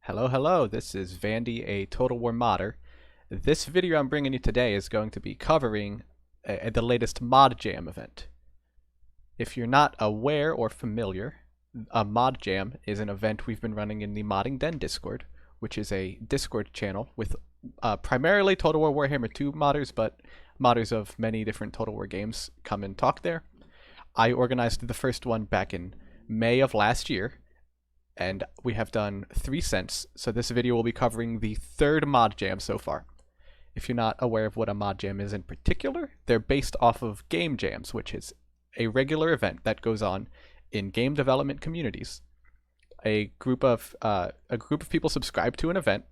Hello, hello, this is Vandy, a Total War modder. This video I'm bringing you today is going to be covering the latest Mod Jam event. If you're not aware or familiar, a Mod Jam is an event we've been running in the Modding Den Discord, which is a Discord channel with primarily Total War Warhammer 2 modders, but modders of many different Total War games come and talk there. I organized the first one back in May of last year, and we have done 3 since, so this video will be covering the third Mod Jam so far. If you're not aware of what a Mod Jam is in particular, they're based off of Game Jams, which is a regular event that goes on in game development communities. A group of people subscribe to an event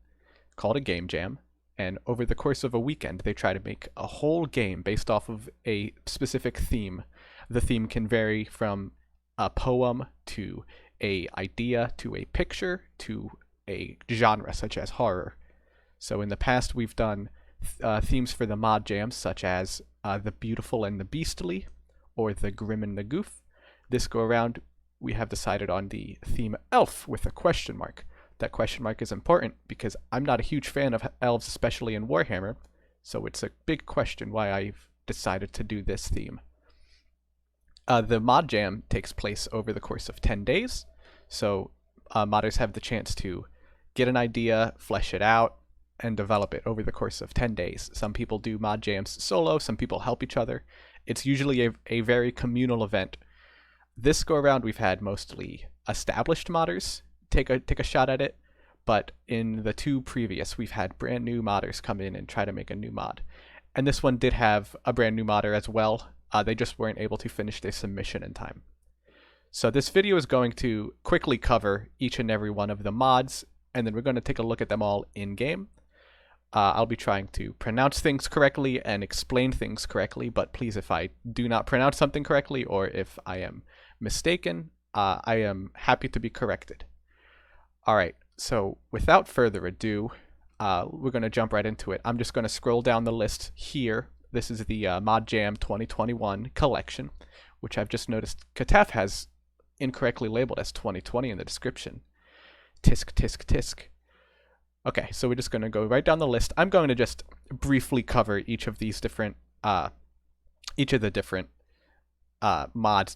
called a Game Jam, and over the course of a weekend they try to make a whole game based off of a specific theme. The theme can vary from a poem to a idea to a picture to a genre such as horror. So in the past we've done themes for the Mod Jams such as the Beautiful and the Beastly or the Grim and the Goof. This go around we have decided on the theme Elf with a question mark. That question mark is important because I'm not a huge fan of elves, especially in Warhammer, so it's a big question why I've decided to do this theme. The Mod Jam takes place over the course of 10 days. So modders have the chance to get an idea, flesh it out, and develop it over the course of 10 days. Some people do Mod Jams solo, some people help each other. It's usually a very communal event. This go around we've had mostly established modders take a shot at it, but in the 2 previous we've had brand new modders come in and try to make a new mod. And this one did have a brand new modder as well. They just weren't able to finish their submission in time. So this video is going to quickly cover each and every one of the mods, and then we're going to take a look at them all in-game. I'll be trying to pronounce things correctly and explain things correctly, but please, if I do not pronounce something correctly or if I am mistaken, I am happy to be corrected. Alright, so without further ado, we're going to jump right into it. I'm just going to scroll down the list here. This is the Mod Jam 2021 collection, which I've just noticed Kataf has incorrectly labeled as 2020 in the description. Tisk, tisk, tisk. Okay, so we're just going to go right down the list. I'm going to just briefly cover each of these different, mods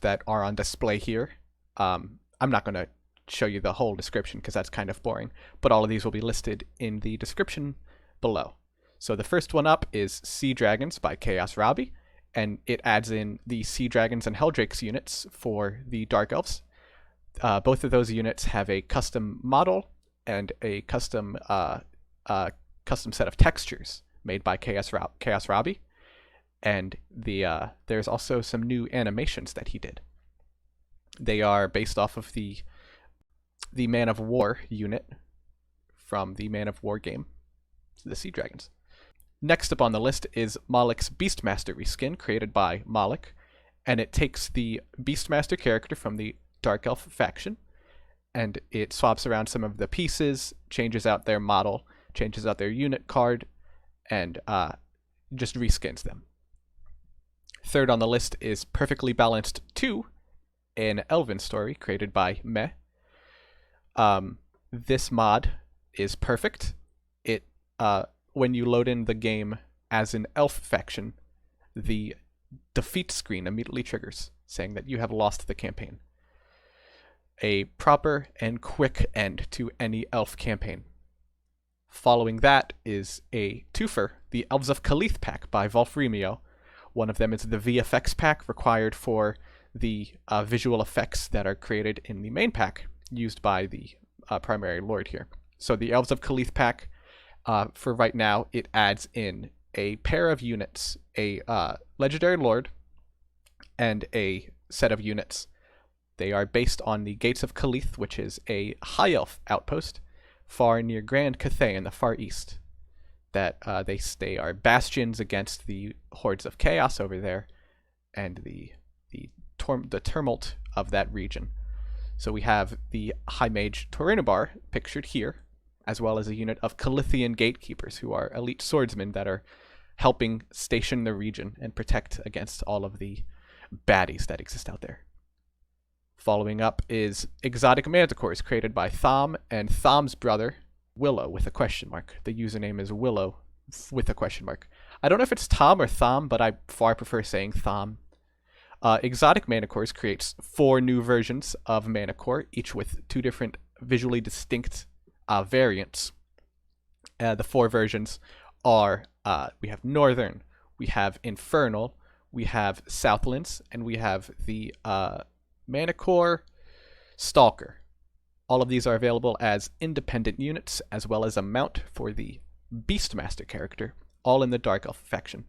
that are on display here. I'm not going to show you the whole description because that's kind of boring, but all of these will be listed in the description below. So the first one up is Sea Dragons by ChaosRobie, and it adds in the Sea Dragons and Helldrakes units for the Dark Elves. Both of those units have a custom model and a custom set of textures made by ChaosRobie, and there's also some new animations that he did. They are based off of the Man of War unit from the Man of War game, the Sea Dragons. Next up on the list is Moloch's Beastmaster reskin, created by Moloch, and it takes the Beastmaster character from the Dark Elf faction, and it swaps around some of the pieces, changes out their model, changes out their unit card, and just reskins them. Third on the list is Perfectly Balanced 2, an Elven story created by Meh. This mod is perfect. It when you load in the game as an elf faction, the defeat screen immediately triggers, saying that you have lost the campaign. A proper and quick end to any elf campaign. Following that is a twofer, the Elves of Calith pack by Wolfremio. One of them is the VFX pack required for the visual effects that are created in the main pack used by the primary lord here. So the Elves of Calith pack, for right now, it adds in a pair of units, a legendary lord and a set of units. They are based on the Gates of Calith, which is a high elf outpost far near Grand Cathay in the far east. That they are bastions against the hordes of chaos over there and the tumult of that region. So we have the High Mage Torinabar pictured here, as well as a unit of Calithian gatekeepers who are elite swordsmen that are helping station the region and protect against all of the baddies that exist out there. Following up is exotic Manticores created by Thom and Thom's brother, Willo with a question mark. The username is Willo with a question mark. I don't know if it's Thom or Thom, but I far prefer saying Thom. Exotic Manticores creates 4 new versions of Manticore, each with 2 different visually distinct variants. The 4 versions are, we have Northern, we have Infernal, we have Southlands, and we have the Manticore Stalker. All of these are available as independent units, as well as a mount for the Beastmaster character, all in the Dark Elf faction.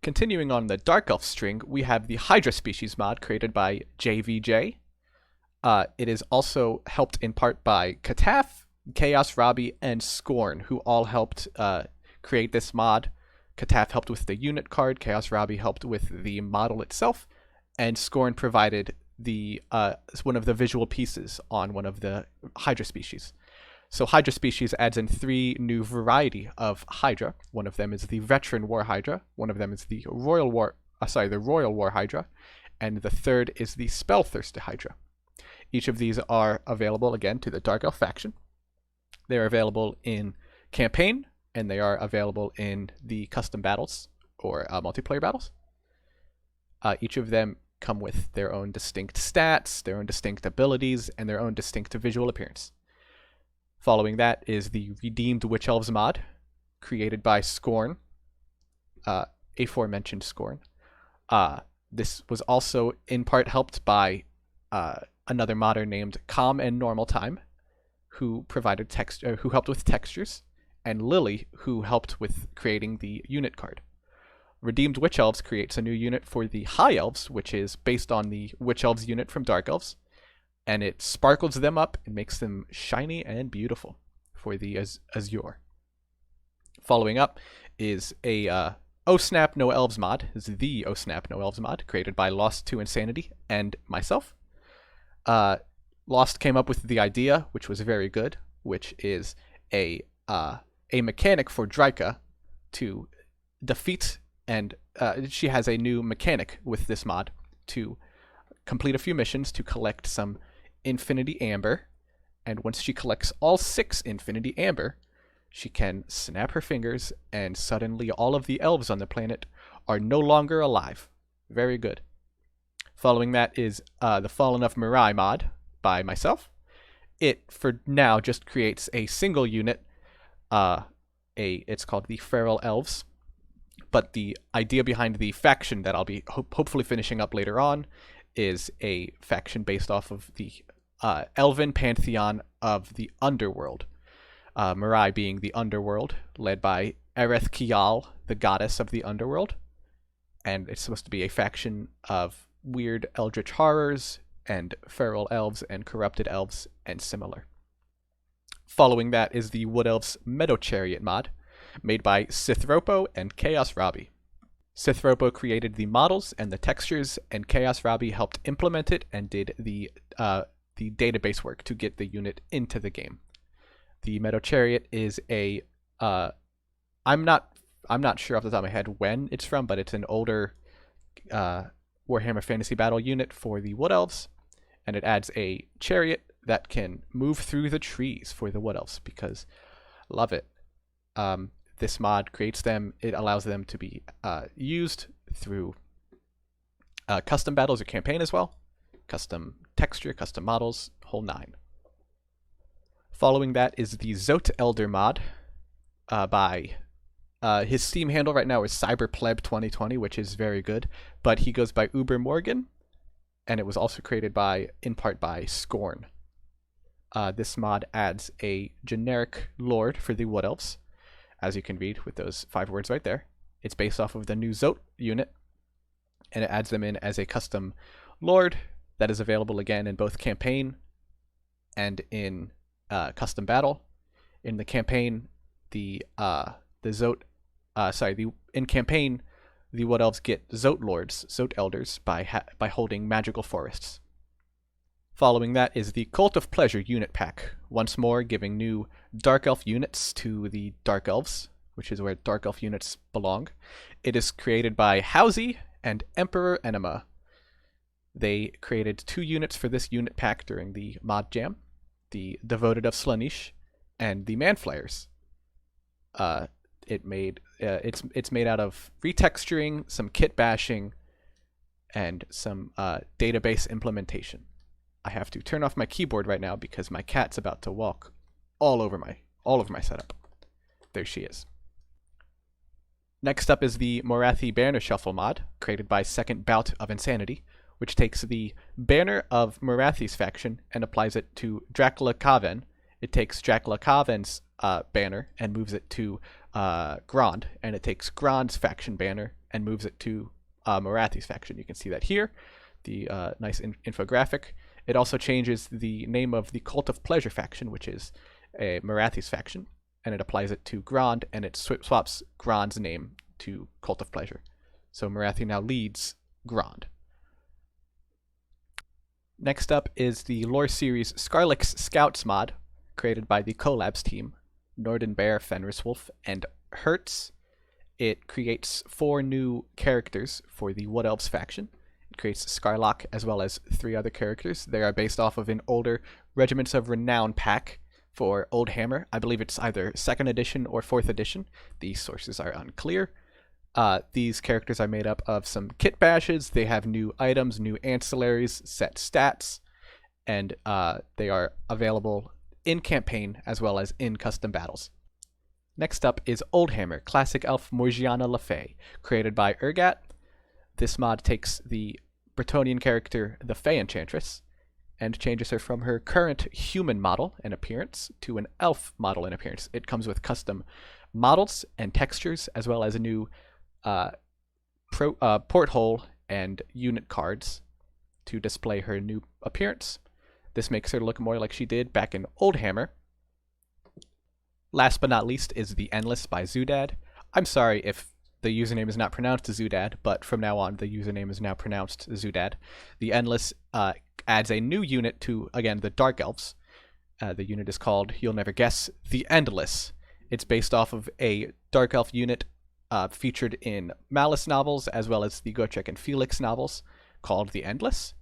Continuing on the Dark Elf string, we have the Hydra Species mod created by JVJ. It is also helped in part by Kataf, ChaosRobie, and Skorne, who all helped create this mod. Kataf helped with the unit card, ChaosRobie helped with the model itself, and Skorne provided the one of the visual pieces on one of the Hydra species. So Hydra species adds in 3 new variety of Hydra. One of them is the Veteran War Hydra, one of them is the Royal War Hydra, and the third is the Spellthirsty Hydra. Each of these are available again to the Dark Elf faction. They are available in campaign, and they are available in the custom battles or multiplayer battles. Each of them come with their own distinct stats, their own distinct abilities, and their own distinct visual appearance. Following that is the Redeemed Witch Elves mod, created by Skorne, aforementioned Skorne. This was also in part helped by another modder named calm&normal time, who provided who helped with textures, and Lily, who helped with creating the unit card. Redeemed Witch Elves creates a new unit for the High Elves, which is based on the Witch Elves unit from Dark Elves, and it sparkles them up and makes them shiny and beautiful for the Azure. Following up is a Oh Snap No Elves mod, is the Oh Snap No Elves mod, created by Lost to Insanity and myself. Lost came up with the idea, which was very good, which is a mechanic for Dryka to defeat, and she has a new mechanic with this mod to complete a few missions to collect some Infinity Amber, and once she collects all 6 Infinity Amber, she can snap her fingers and suddenly all of the elves on the planet are no longer alive. Very good. Following that is the Fallen of Mirai mod by myself. It, for now, just creates a single unit. It's called the Feral Elves. But the idea behind the faction that I'll be hopefully finishing up later on is a faction based off of the Elven pantheon of the underworld. Mirai being the underworld, led by Ereth Kial, the goddess of the underworld. And it's supposed to be a faction of weird eldritch horrors and feral elves and corrupted elves and similar. Following that is the Wood Elves Meadow Chariot mod, made by Sythropo and ChaosRobie. Sythropo created the models and the textures, and ChaosRobie helped implement it and did the database work to get the unit into the game. The Meadow Chariot is a I'm not sure off the top of my head when it's from, but it's an older Warhammer Fantasy Battle unit for the Wood Elves, and it adds a chariot that can move through the trees for the Wood Elves, because love it. This mod creates them, it allows them to be used through custom battles or campaign as well, custom texture, custom models, whole 9. Following that is the Zoat Elder mod by his Steam handle right now is CyberPleb2020, which is very good, but he goes by Ubermorgen, and it was also created in part by Skorne. This mod adds a generic lord for the Wood Elves, as you can read with those 5 words right there. It's based off of the new Zoat unit, and it adds them in as a custom lord that is available again in both campaign and in custom battle. In the campaign, in campaign, the Wood Elves get Zoat Lords, Zoat Elders, by holding magical forests. Following that is the Cult of Pleasure unit pack, once more giving new Dark Elf units to the Dark Elves, which is where Dark Elf units belong. It is created by Housie and EmperorEnema. They created 2 units for this unit pack during the mod jam, the Devoted of Slaanesh And the Manflayers, it's made out of retexturing, some kit bashing, and some database implementation. I have to turn off my keyboard right now because my cat's about to walk all over my setup. There she is. Next up is the Morathi Banner Shuffle mod, created by SecondBoutOfInsanity, which takes the banner of Morathi's faction and applies it to Dracula Kaven. It takes Dracula Kaven's banner and moves it to Grond, and it takes Grond's faction banner and moves it to Morathi's faction. You can see that here, the nice infographic. It also changes the name of the Cult of Pleasure faction, which is a Morathi's faction, and it applies it to Grond, and it swaps Grond's name to Cult of Pleasure. So Morathi now leads Grond. Next up is the lore series Scarloc's Scouts mod, created by the Collabs team, NordenBear, Fenriswolf, and Hertz. It creates 4 new characters for the Wood Elves faction. It creates Scarloc as well as 3 other characters. They are based off of an older Regiments of Renown pack for Old Hammer. I believe it's either 2nd edition or 4th edition. These sources are unclear. These characters are made up of some kit bashes. They have new items, new ancillaries, set stats, and they are available in campaign as well as in custom battles. Next up is Old Hammer, Classic Elf Morgiana Le Fay, created by Urgat. This mod takes the Bretonnian character, the Fay Enchantress, and changes her from her current human model and appearance to an elf model and appearance. It comes with custom models and textures, as well as a new porthole and unit cards to display her new appearance. This makes her look more like she did back in Old Hammer. Last but not least is the Endless by Zoodad. I'm sorry if the username is not pronounced Zoodad, but from now on the username is now pronounced Zoodad. The Endless adds a new unit to, again, the Dark Elves. The unit is called, you'll never guess, the Endless. It's based off of a Dark Elf unit featured in Malice novels as well as the Gotrek and Felix novels called the Endless.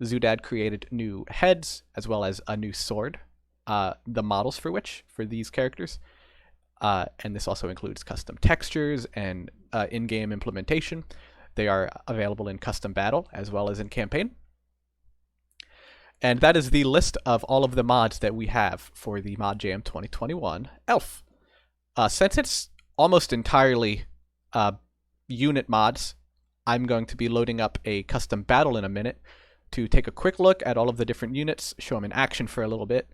Zoodad created new heads as well as a new sword, the models for which, for these characters. And this also includes custom textures and in-game implementation. They are available in custom battle as well as in campaign. And that is the list of all of the mods that we have for the Mod Jam 2021 Elf. Since it's almost entirely unit mods, I'm going to be loading up a custom battle in a minute to take a quick look at all of the different units, show them in action for a little bit,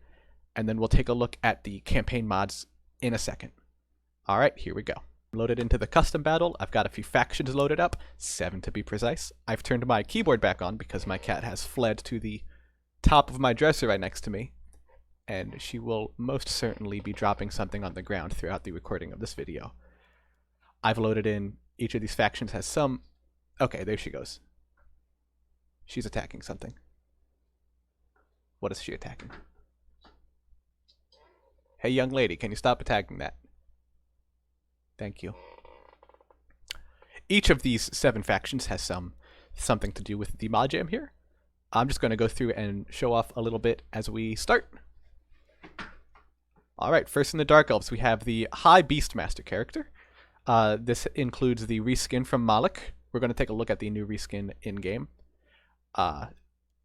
and then we'll take a look at the campaign mods in a second. Alright, here we go. Loaded into the custom battle. I've got a few factions loaded up, 7 to be precise. I've turned my keyboard back on because my cat has fled to the top of my dresser right next to me, and she will most certainly be dropping something on the ground throughout the recording of this video. I've loaded in, each of these factions has some... Okay, there she goes. She's attacking something. What is she attacking? Hey, young lady, can you stop attacking that? Thank you. Each of these 7 factions has something to do with the Mod Jam here. I'm just going to go through and show off a little bit as we start. Alright, first in the Dark Elves, we have the High Beastmaster character. This includes the reskin from Moloch. We're going to take a look at the new reskin in-game.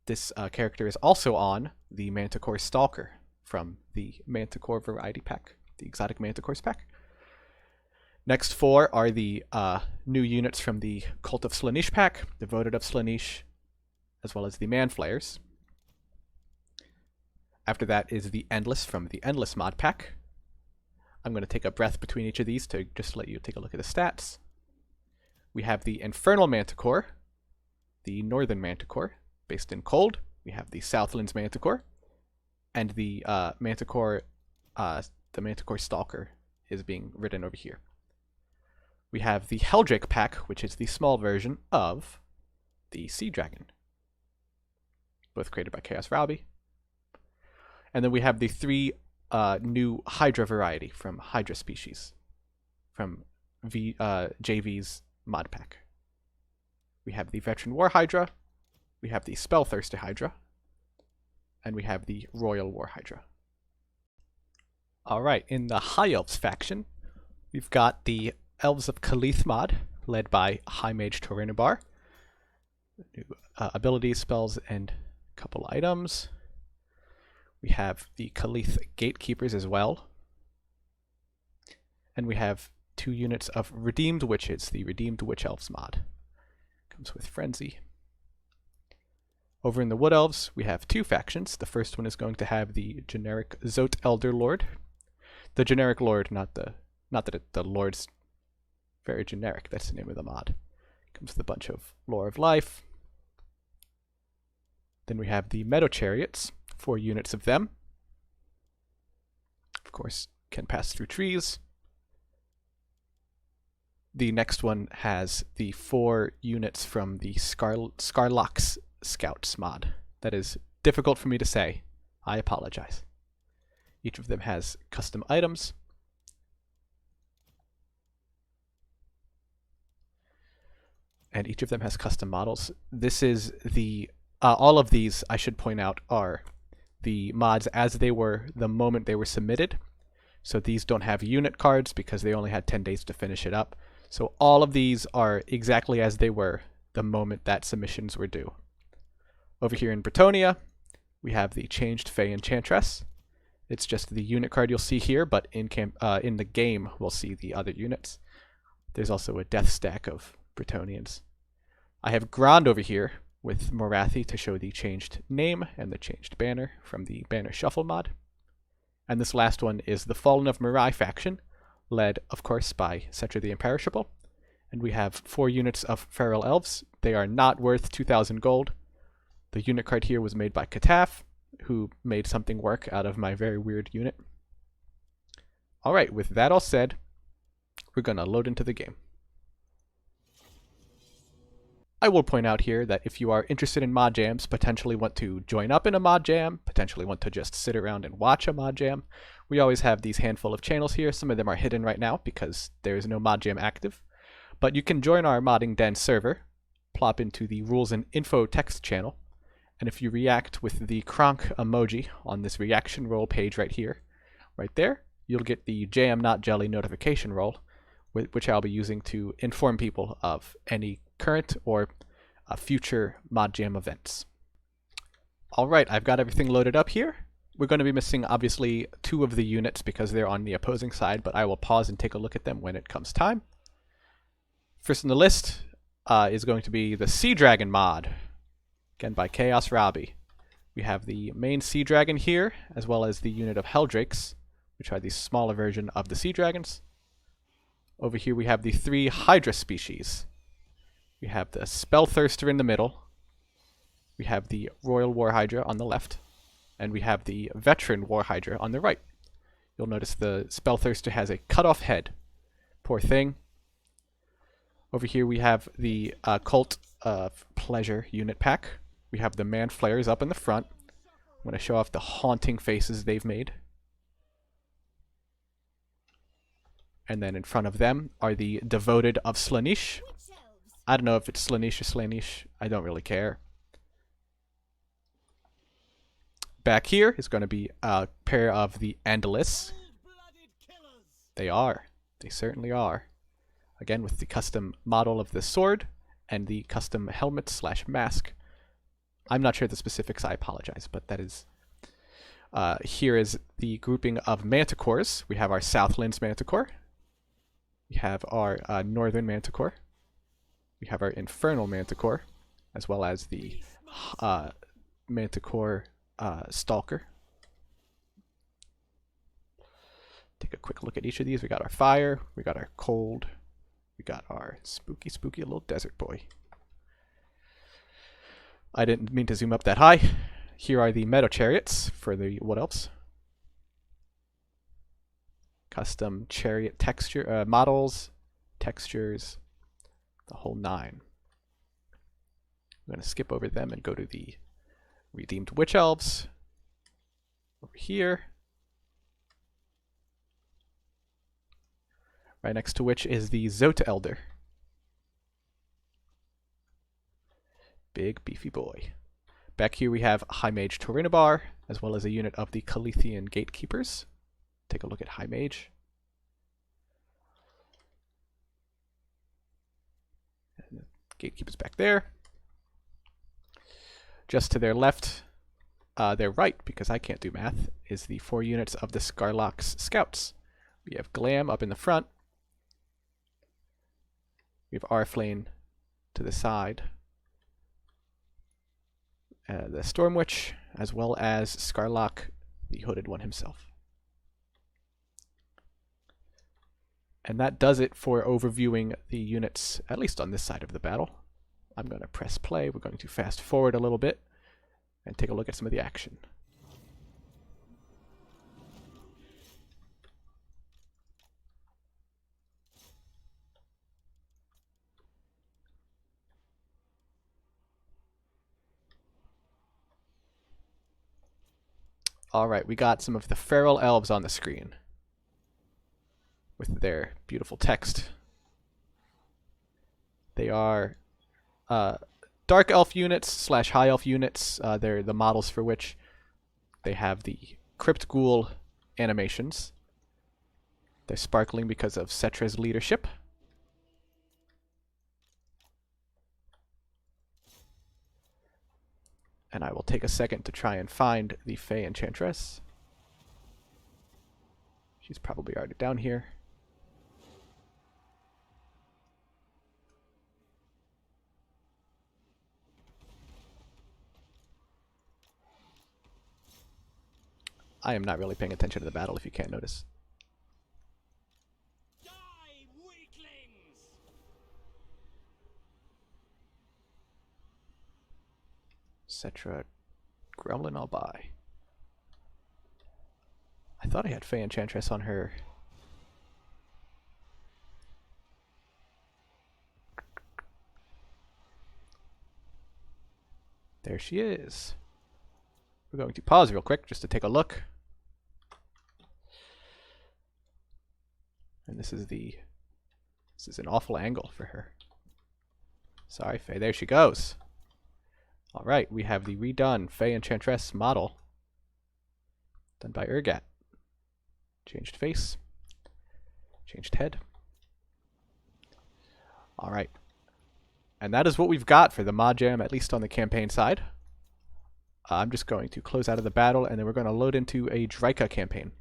This character is also on the Manticore Stalker from the Manticore Variety Pack, the Exotic Manticores pack. Next 4 are the new units from the Cult of Slaanesh pack, Devoted of Slaanesh, as well as the Manflayers. After that is the Endless from the Endless mod pack. I'm going to take a breath between each of these to just let you take a look at the stats. We have the Infernal Manticore, the Northern Manticore, based in Cold. We have the Southlands Manticore, and the Manticore Stalker is being written over here. We have the Helldrake pack, which is the small version of the Sea Dragon, both created by ChaosRobie. And then we have the 3 new Hydra variety from Hydra Species, from JV's mod pack. We have the Veteran War Hydra, we have the Spellthirster Hydra, and we have the Royal War Hydra. Alright, in the High Elves faction, we've got the Elves of Calith mod, led by High Mage Torinabar. New abilities, spells, and a couple items. We have the Calith Gatekeepers as well. And we have 2 units of Redeemed Witches, the Redeemed Witch Elves mod. Comes with Frenzy. Over in the Wood Elves, we have 2 factions. The first one is going to have the generic Zoat Elder Lord. The generic Lord, not that the Lord's very generic. That's the name of the mod. Comes with a bunch of Lore of Life. Then we have the Meadow Chariots, 4 units of them. Of course, can pass through trees. The next one has the 4 units from the Scarloc's Scouts mod. That is difficult for me to say. I apologize. Each of them has custom items. And each of them has custom models. This is the... all of these, I should point out, are the mods as they were the moment they were submitted. So these don't have unit cards because they only had 10 days to finish it up. So all of these are exactly as they were the moment that submissions were due. Over here in Bretonnia, we have the changed Fay Enchantress. It's just the unit card you'll see here, but in the game we'll see the other units. There's also a death stack of Bretonnians. I have Grand over here with Morathi to show the changed name and the changed banner from the Banner Shuffle mod. And this last one is the Fallen of Mirai faction, led, of course, by Settra the Imperishable. And we have 4 units of Feral Elves. They are not worth 2,000 gold. The unit card here was made by Kataf, who made something work out of my very weird unit. Alright, with that all said, we're going to load into the game. I will point out here that if you are interested in mod jams, potentially want to join up in a mod jam, potentially want to just sit around and watch a mod jam, we always have these handful of channels here. Some of them are hidden right now because there is no mod jam active. But you can join our Modding Den server, plop into the Rules and Info text channel, and if you react with the Kronk emoji on this reaction roll page right here, right there, you'll get the Jam Not Jelly notification roll, which I'll be using to inform people of any current or future mod jam events. Alright, I've got everything loaded up here. We're going to be missing, obviously, 2 of the units because they're on the opposing side, but I will pause and take a look at them when it comes time. First on the list is going to be the Sea Dragon mod, again by ChaosRobie. We have the main Sea Dragon here, as well as the unit of Helldrakes, which are the smaller version of the Sea Dragons. Over here we have the 3 Hydra species. We have the Spellthirster in the middle. We have the Royal War Hydra on the left. And we have the Veteran War Hydra on the right. You'll notice the Spellthirster has a cut-off head. Poor thing. Over here we have the Cult of Pleasure unit pack. We have the Man Flayers up in the front. I'm going to show off the haunting faces they've made. And then in front of them are the Devoted of Slaanesh. I don't know if it's Slaanesh or Slaanesh. I don't really care. Back here is going to be a pair of the Endless. They are. They certainly are. Again, with the custom model of the sword and the custom helmet / mask. I'm not sure the specifics, I apologize, but that is... here is the grouping of Manticores. We have our Southlands Manticore. We have our Northern Manticore. We have our Infernal Manticore, as well as the Manticore Stalker. Take a quick look at each of these. We got our Fire, we got our Cold, we got our spooky little desert boy. I didn't mean to zoom up that high. Here are the Meadow Chariots for the Wood Elves. Custom chariot texture models, textures, the whole 9. I'm going to skip over them and go to the Redeemed Witch Elves. Over here. Right next to which is the Zoat Elder. Big beefy boy. Back here we have High Mage Torinabar, as well as a unit of the Calithian Gatekeepers. take a look at High Mage. And the Gatekeeper's back there. Just to their left, their right, because I can't do math, is the 4 units of the Scarloc's Scouts. We have Glam up in the front. We have Arflane to the side. The Storm Witch, as well as Scarloc, the Hooded One himself. And that does it for overviewing the units, at least on this side of the battle. I'm going to press play. We're going to fast forward a little bit and take a look at some of the action. Alright, we got some of the feral elves on the screen with their beautiful text. They are dark elf units slash high elf units. They're the models for which they have the Crypt Ghoul animations. They're sparkling because of Settra's leadership. And I will take a second to try and find the Fay Enchantress. She's probably already down here. I am not really paying attention to the battle, if you can't notice. Die, weaklings! Settra Gremlin I'll buy. I thought I had Fay Enchantress on her. There she is. We're going to pause real quick just to take a look. And this is an awful angle for her. Sorry, Fay. There she goes. Alright, we have the redone Fay Enchantress model. Done by Urgat. Changed face. Changed head. Alright. And that is what we've got for the mod jam, at least on the campaign side. I'm just going to close out of the battle, and then we're going to load into a Drika campaign.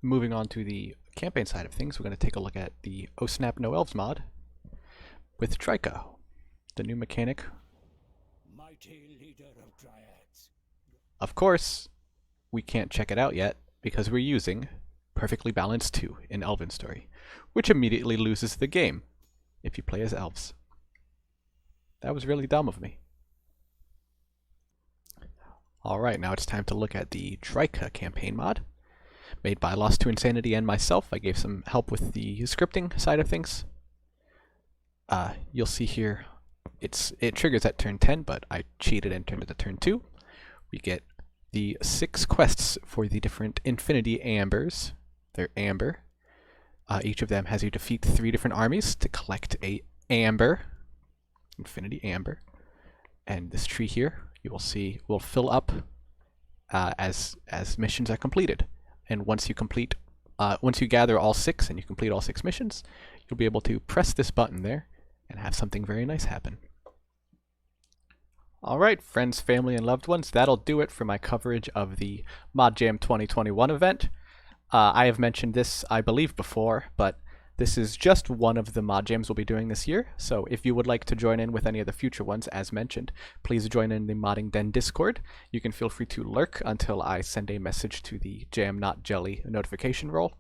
Moving on to the campaign side of things, we're going to take a look at the Oh Snap No Elves mod with Drika, the new mechanic. Mighty leader of dryads. Of course, we can't check it out yet because we're using Perfectly Balanced 2 in Elven Story, which immediately loses the game if you play as elves. That was really dumb of me. Alright, now it's time to look at the Drika campaign mod, made by Lost to Insanity and myself. I gave some help with the scripting side of things. You'll see here, it triggers at turn 10, but I cheated and turned it to turn 2. We get the 6 quests for the different Infinity Ambers. They're amber. Each of them has you defeat 3 different armies to collect a amber. Infinity Amber. And this tree here, you will see, will fill up as missions are completed. And once you gather all 6 and you complete all 6 missions, you'll be able to press this button there and have something very nice happen. Alright, friends, family, and loved ones, that'll do it for my coverage of the Mod Jam 2021 event. I have mentioned this, I believe, before, but this is just one of the mod jams we'll be doing this year, so if you would like to join in with any of the future ones, as mentioned, please join in the Modding Den Discord. You can feel free to lurk until I send a message to the Jam Not Jelly notification roll,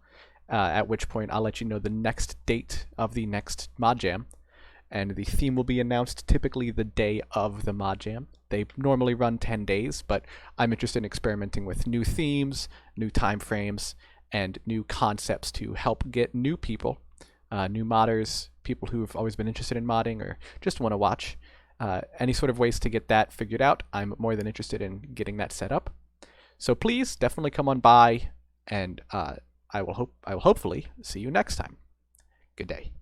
at which point I'll let you know the next date of the next mod jam, and the theme will be announced typically the day of the mod jam. They normally run 10 days, but I'm interested in experimenting with new themes, new time frames, and new concepts to help get new people, new modders, people who've always been interested in modding or just want to watch. Any sort of ways to get that figured out, I'm more than interested in getting that set up. So please definitely come on by, and I will hopefully see you next time. Good day.